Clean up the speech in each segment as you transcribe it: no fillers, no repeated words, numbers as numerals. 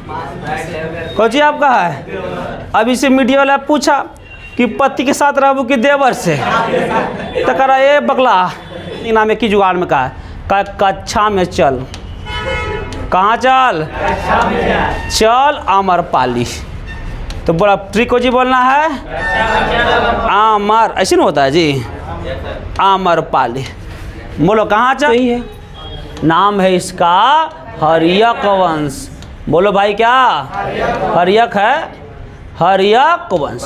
कोची आपका है। अब इसे मीडिया वाला पूछा कि पति के साथ रहबू कि देवर से, तो करा ये बगला नाम की जुगाड़ में कहा कक्षा में चल। कहाँ चल? चल आम्रपाली। तो बड़ा ट्रिक हो जी बोलना है आमर, ऐसे नहीं होता है जी, आम्रपाली। बोलो कहाँ चल? सही है, नाम है इसका हर्यक वंश। बोलो भाई क्या हर्यक है? हर्यक वंश।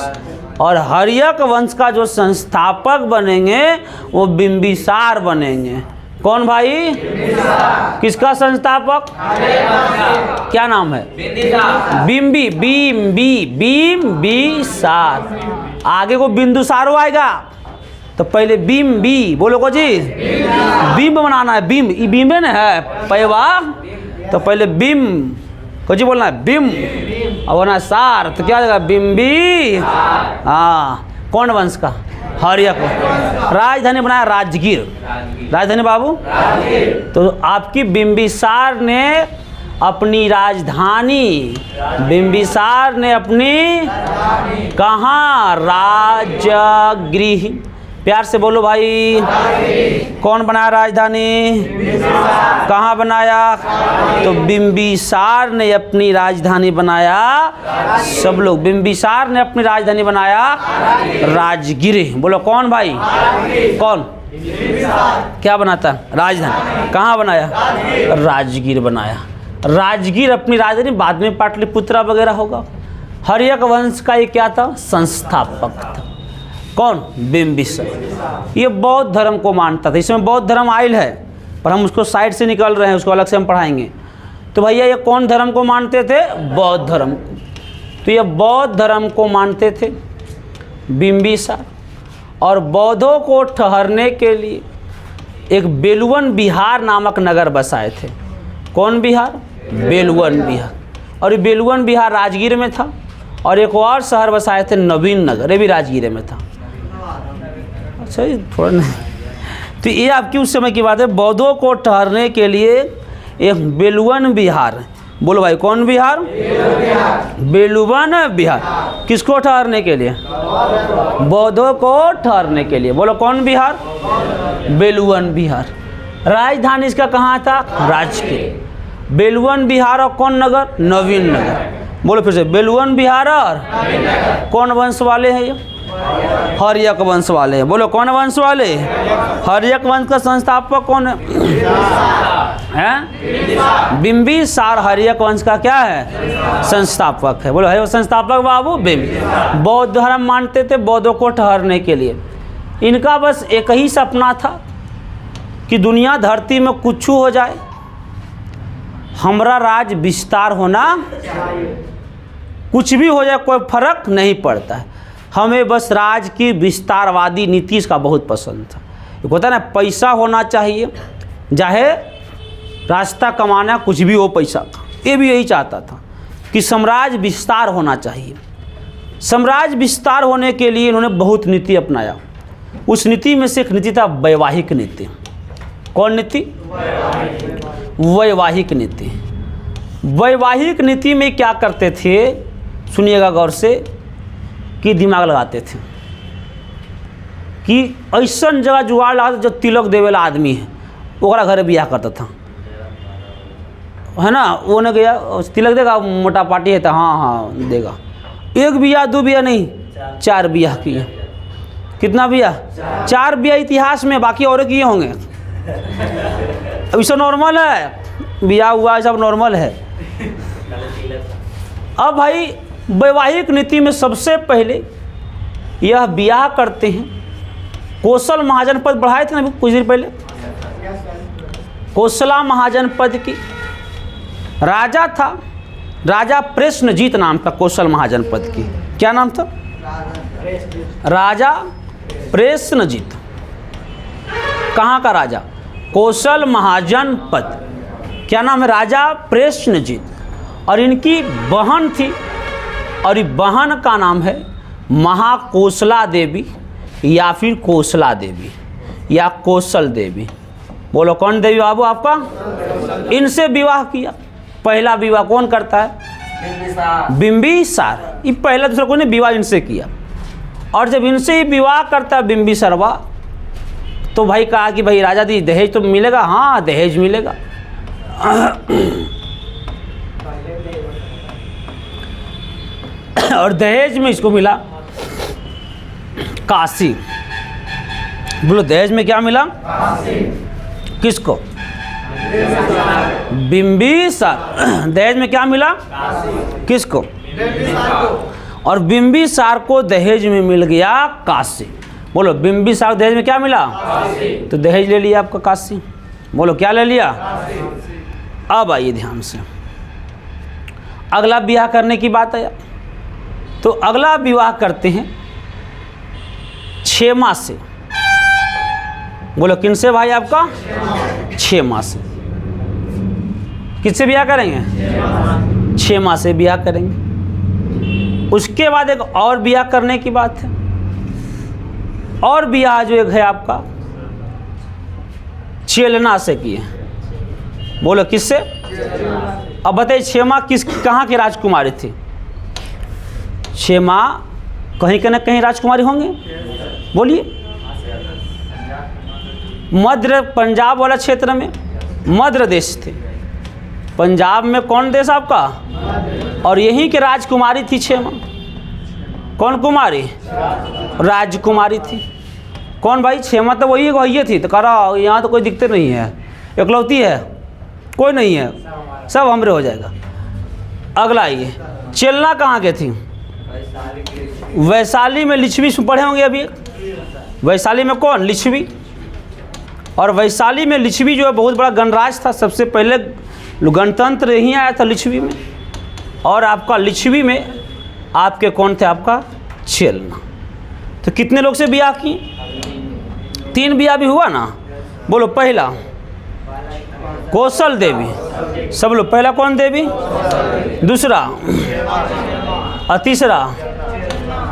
और हर्यक वंश का जो संस्थापक बनेंगे वो बिंबिसार बनेंगे। कौन भाई? किसका संस्थापक? क्या नाम है? बिंबी, बिंबिसार। आगे को बिंदुसारो आएगा तो पहले बिंबी। बोलो को जी बिंब बनाना है, बिंब, ये बिंबे न है पैवा, तो पहले बिंब को जी बोलना है बिंब, और ना सार तो क्या होगा बिंबी। हाँ, कौन वंश का? हर्यक। राजधानी बनाया राजगीर। राजधानी बाबू तो आपकी बिंबिसार ने अपनी राजधानी, बिंबिसार ने अपनी कहाँ? राजगृह। प्यार से बोलो भाई। कौन बनाया राजधानी? कहाँ बनाया? तो बिंबिसार ने अपनी राजधानी बनाया। सब लोग, बिंबिसार ने अपनी राजधानी बनाया राजगीर। बोलो कौन भाई? कौन? क्या बनाता? राजधानी। कहाँ बनाया? राजगीर बनाया। राजगीर अपनी राजधानी, बाद में पाटलिपुत्रा वगैरह होगा। हर्यक वंश का ये क्या था? संस्थापक था। कौन? बिंबिसार। ये बौद्ध धर्म को मानता था। इसमें बौद्ध धर्म आयल है पर हम उसको साइड से निकल रहे हैं, उसको अलग से हम पढ़ाएंगे। तो भैया ये कौन धर्म को मानते थे? बौद्ध धर्म को। तो ये बौद्ध धर्म को मानते थे बिंबिसार। और बौद्धों को ठहरने के लिए एक बेलवन बिहार नामक नगर बसाए थे। कौन बिहार? बेलवन बिहार। और ये बेलवन बिहार राजगीर में था। और एक और शहर बसाए थे नवीन नगर, ये भी राजगीर में था। अच्छा थोड़ा नहीं, तो ये आपकी उस समय की बात है। बौद्धों को ठहरने के लिए एक बेलवन बिहार। बोलो भाई कौन बिहार? बेलवन बिहार। किसको ठहरने के लिए? बौद्धों को ठहरने के लिए। बोलो कौन बिहार? बेलवन बिहार। राजधानी इसका कहाँ था? राजगीर। बेलवन बिहार और कौन नगर? नवीन नगर। बोलो फिर से, बेलवन बिहार और कौन वंश वाले हैं? ये हर्यक वंश वाले हैं। बोलो कौन वंश वाले? हर्यक वंश का संस्थापक कौन है? बिंबिसार हर्यक वंश का क्या है? संस्थापक है। बोलो है वो संस्थापक बाबू बिंब। बौद्ध धर्म मानते थे बौद्धों को ठहरने के लिए। इनका बस एक ही सपना था कि दुनिया धरती में कुछ हो जाए, हमारा राज विस्तार होना, कुछ भी हो जाए कोई फर्क नहीं पड़ता है, हमें बस राज की विस्तारवादी नीति इसका बहुत पसंद था। एक होता है ना, पैसा होना चाहिए, चाहे रास्ता कमाना कुछ भी हो पैसा का, ये भी यही चाहता था कि साम्राज्य विस्तार होना चाहिए। साम्राज्य विस्तार होने के लिए इन्होंने बहुत नीति अपनाया। उस नीति में से एक नीति था वैवाहिक नीति। कौन नीति? वैवाहिक नीति। वैवाहिक नीति में क्या करते थे, सुनिएगा गौर से, कि दिमाग लगाते थे कि ऐसा जगह जुगाड़ लगा जो तिलक देवेला आदमी है ओकरा घर बियाह करता था, है ना। वो ने गया तिलक देगा, मोटा पार्टी है तो हाँ हाँ देगा। एक बियाह दो बियाह नहीं, 4 बियाह किए। कितना बियाह? 4 बियाह इतिहास में, बाकी और किए होंगे। ऐसा नॉर्मल है, बियाह हुआ सब नॉर्मल है। अब भाई वैवाहिक नीति में सबसे पहले यह बियाह करते हैं। कौशल महाजन पद बढ़ाए थे ना कुछ दिन पहले, कौशला महाजन पद की राजा था, राजा प्रश्नजीत नाम था कौशल महाजन पद की। क्या नाम था? राजा प्रश्नजीत। कहाँ का राजा? कौशल महाजन पद। क्या नाम है? राजा प्रश्नजीत। और इनकी बहन थी, और ये बहन का नाम है महाकोशला देवी या फिर कोशला देवी या कौशल देवी। बोलो कौन देवी बाबू आपका? इनसे विवाह किया। पहला विवाह कौन करता है? बिंबिसार। ये पहला दूसरा कोई ने विवाह इनसे किया, और जब इनसे ही विवाह करता है बिंबिसारवा, तो भाई कहा कि भाई राजा दी दहेज तो मिलेगा? हाँ दहेज मिलेगा। और दहेज में इसको मिला काशी। बोलो दहेज में क्या मिला? किसको? बिंबिसार। दहेज में क्या मिला? किसको? और बिंबिसार को दहेज में मिल गया काशी। बोलो बिंबिसार दहेज में क्या मिला? तो दहेज ले लिया आपका काशी। बोलो क्या ले लिया? अब आइए ध्यान से, अगला विवाह करने की बात है। तो अगला विवाह करते हैं क्षेमा से। बोलो किनसे भाई? आपका क्षेमा से। किससे ब्याह करेंगे? क्षेमा से ब्याह करेंगे। उसके बाद एक और ब्याह करने की बात है, और ब्याह जो एक है आपका चेलना से किए। बोलो किससे? अब बताइए क्षेमा कहाँ की राजकुमारी थी? क्षेमा कहीं के न कहीं राजकुमारी होंगे। बोलिए। मध्य पंजाब वाला क्षेत्र में मध्य देश थे। पंजाब में कौन देश आपका? और यहीं के राजकुमारी थी क्षेमा। कौन कुमारी? राजकुमारी थी। कौन भाई? क्षेमा तो वही थी। तो कह रहा यहाँ तो कोई दिखते नहीं है, इकलौती है, कोई नहीं है, सब हमरे हो जाएगा। अगला आइए, चेलना कहाँ के थी? वैशाली में। लिच्छवी पढ़े होंगे अभी। वैशाली में कौन? लिच्छवी। और वैशाली में लिच्छवी जो है बहुत बड़ा गणराज्य था। सबसे पहले गणतंत्र यहीं आया था लिच्छवी में। और आपका लिच्छवी में आपके कौन थे? आपका चेलना। तो कितने लोग से ब्याह किए? 3 ब्याह भी हुआ ना। बोलो पहला कौशल देवी। सब लोग पहला कौन देवी? दूसरा और तीसरा।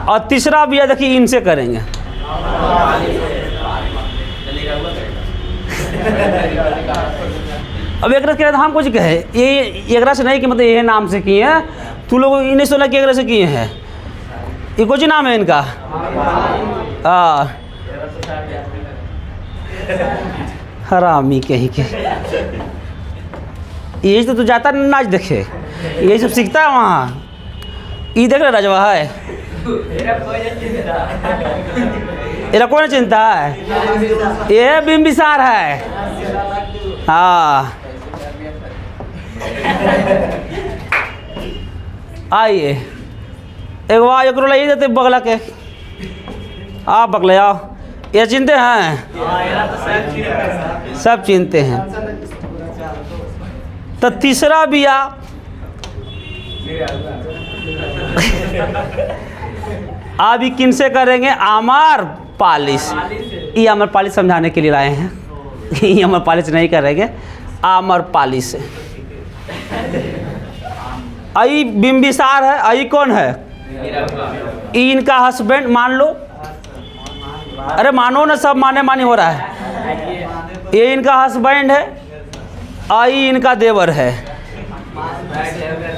और तीसरा ब्याह देखिए इनसे करेंगे। अब एक कह हम कुछ कहे ये एक से नहीं कि मतलब ये नाम से किए हैं। तू लोग इन्हें सुना कि एक से किए हैं। ये कुछ नाम है इनका। हरामी कहीं के। ये तो तू जाता नाच देखे, ये सब सीखता है वहाँ। ये देख रहे राजवा है, ये कौन चिंता है? ये बिंबिसार है। हाँ आइए एक बार एक रोला ये देते बगला के। आप बगले आओ। ये चिंते हैं? सब चिंते हैं। तो तीसरा ब्याह अभी किनसे करेंगे? आमर पालिश। ये आमर पालिश समझाने के लिए लाए हैं। ये आमर पालिश नहीं करेंगे, आमर पालिश से। आई बिंबिसार है। आई कौन है? इनका हस्बैंड मान लो। अरे मानो ना, सब माने मानी हो रहा है। ये इनका हस्बैंड है, आई इनका देवर है।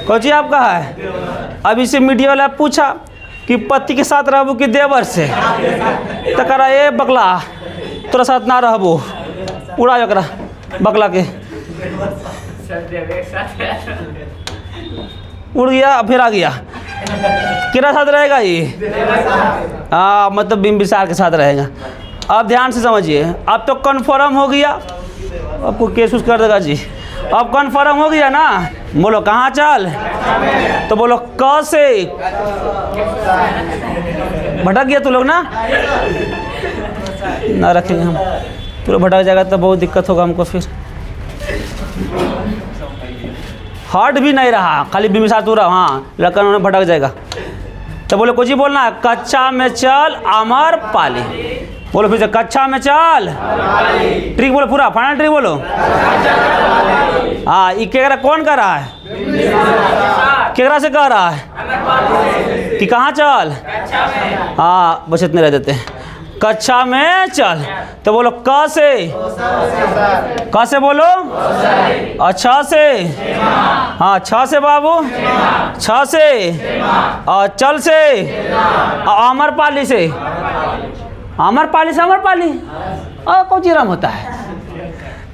कौची आपका है? अब इसे मीडिया वाला पूछा कि पति के साथ रहबो कि देवर से? तो करा ये बगला तोरा साथ ना रहबो, उड़ा जरा बगला के। उड़ गया फिर आ गया। किरा साथ रहेगा ये? हाँ मतलब बिंबिसार के साथ रहेगा। अब ध्यान से समझिए, अब तो कन्फर्म हो गया। आपको केस उस कर देगा जी। अब कन्फर्म हो गया ना। बोलो कहाँ चल? तो बोलो क से। भटक गया तू लोग ना रखेंगे हम। पूरा भटक जाएगा तो बहुत दिक्कत होगा हमको। फिर हट भी नहीं रहा, खाली बिंबिसार तू रहा। हाँ लड़का उन्होंने भटक जाएगा। तो बोलो कुछ ही बोलना, कच्चा में चल अमर पाली। बोलो फिर से, कच्चा में चल। ट्रिक बोलो पूरा, फाइनल ट्रिक बोलो। हाँ ये केकरा कौन कर रहा है? केकरा से कह रहा है कि कहाँ चल? हाँ बस इतने रह देते हैं। कक्षा में चल। तो बोलो क से बोलो, अच्छा से, हाँ छ से बाबू, छ से, और चल से, अमरपाली से, अमरपाली से अमरपाली, कौन चिराम होता है।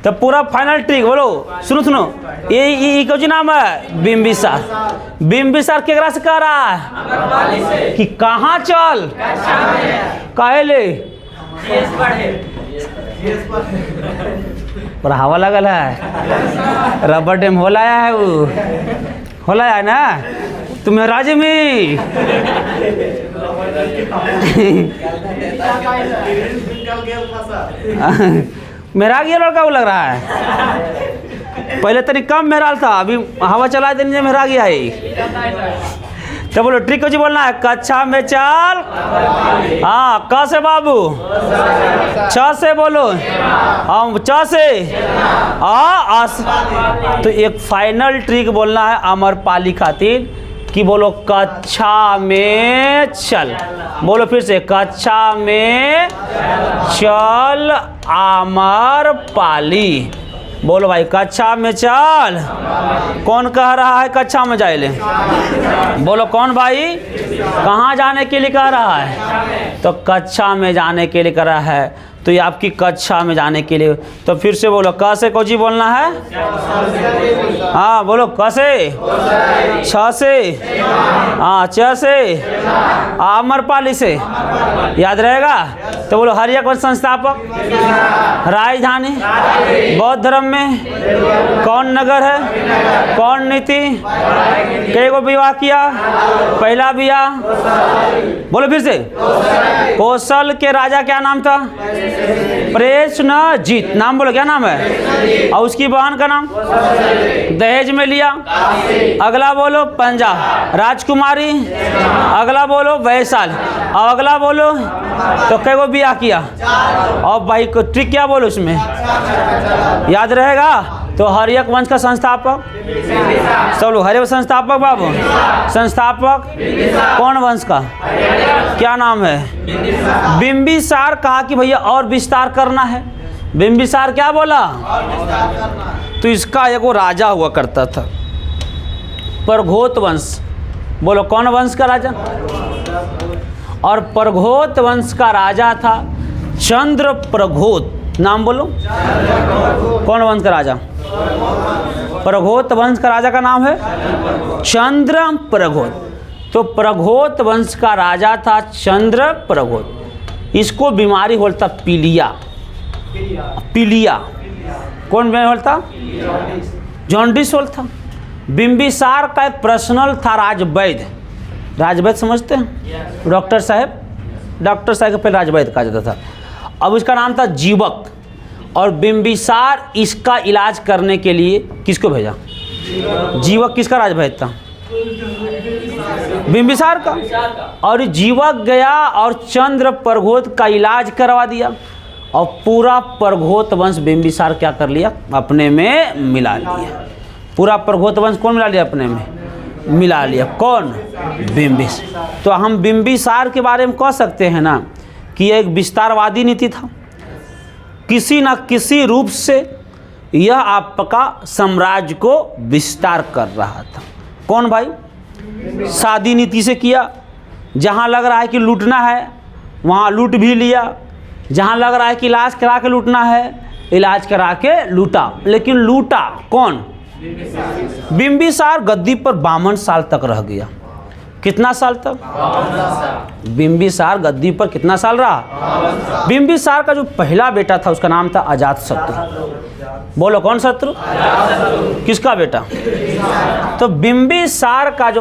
तो पूरा फाइनल ट्रिक बोलो, सुनो ये कौन नाम है, बिंबिसार। बिंबिसार केकरा से कह रहा है कि कहाँ चल, काहे ले, पर हवा लगल है, रबर डैम हो लाया है, वो हो लाया है ना तुम्हें राज्य में। मेरा ये लड़का वो लग रहा है, पहले तनी कम मेहराल था, अभी हवा चला देने मेहरा गया है। तो बोलो ट्रिक कुछ बोलना है, कक्षा में चल, हाँ क से बाबू, छ से बोलो, हाँ च से, तो एक फाइनल ट्रिक बोलना है अमरपाली खातिर कि बोलो कक्षा में चल। बोलो फिर से, कक्षा में चल अमरपाली। बोलो भाई कक्षा में चल, कौन कह रहा है कक्षा में जाए ले, बोलो कौन भाई, कहाँ जाने के लिए कह रहा है, तो कक्षा में जाने के लिए कह रहा है। तो ये आपकी कक्षा में जाने के लिए। तो फिर से बोलो, क से कोजी बोलना है, हाँ बोलो क से, छ से, हाँ च से, अमरपाली से, याद रहेगा। तो बोलो हरियक वंश संस्थापक, राजधानी, बौद्ध धर्म में कौन नगर है, कौन नीति, कई को विवाह किया, पहला विवाह, बोलो फिर से, कौशल के राजा क्या नाम था, प्रसेनजीत, नाम बोलो क्या नाम है, और उसकी बहन का नाम दहेज में लिया। अगला बोलो पंजाब, राजकुमारी, अगला बोलो वैशाल, और अगला बोलो तो कई को ब्याह किया, और भाई को ट्रिक क्या बोलो उसमें, याद रहेगा। तो हरियक वंश का संस्थापक, सब लोग हरियक संस्थापक बाबू, संस्थापक कौन वंश का, क्या नाम है, बिंबिसार। कहा कि भैया और विस्तार करना है, बिंबिसार क्या बोला, तो इसका एक वो राजा हुआ करता था, परघोत वंश। बोलो कौन वंश का राजा, और परघोत वंश का राजा था चंद्र प्रघोत। नाम बोलो, कौन वंश का राजा, प्रघोत वंश का राजा का नाम है चंद्र प्रघोत। तो प्रघोत वंश का राजा था चंद्र प्रघोत। इसको बीमारी होता पीलिया, पीलिया कौन बीमारी होता, जॉन्डिस होता। बिंबिसार का एक पर्सनल था राजवैद्य, राजवैद्य समझते हैं, डॉक्टर साहब, डॉक्टर साहब को पहले राजवैद्य कहा जाता था। अब उसका नाम था जीवक, और बिंबिसार इसका इलाज करने के लिए किसको भेजा, जीवक किसका राजवैद्य था, बिंबिसार का। और जीवक गया और चंद्र प्रघोत का इलाज करवा दिया, और पूरा प्रघोत वंश बिंबिसार क्या कर लिया, अपने में मिला लिया। पूरा प्रघोत वंश कौन मिला लिया, अपने में मिला लिया, कौन, बिंबिसार। तो हम बिंबिसार के बारे में कह सकते हैं ना कि एक विस्तारवादी नीति था, किसी न किसी रूप से यह आपका साम्राज्य को विस्तार कर रहा था। कौन भाई, शादी नीति से किया, जहाँ लग रहा है कि लूटना है वहाँ लूट भी लिया, जहाँ लग रहा है कि इलाज करा के लूटना है इलाज करा के लूटा। लेकिन लूटा कौन, बिंबिसार गद्दी पर 52 साल तक रह गया। कितना साल तक, बिंबिसार गद्दी पर कितना साल रहा। बिंबिसार का जो पहला बेटा था उसका नाम था अजातशत्रु। बोलो कौन शत्रु, किसका बेटा, तो बिंबिसार का जो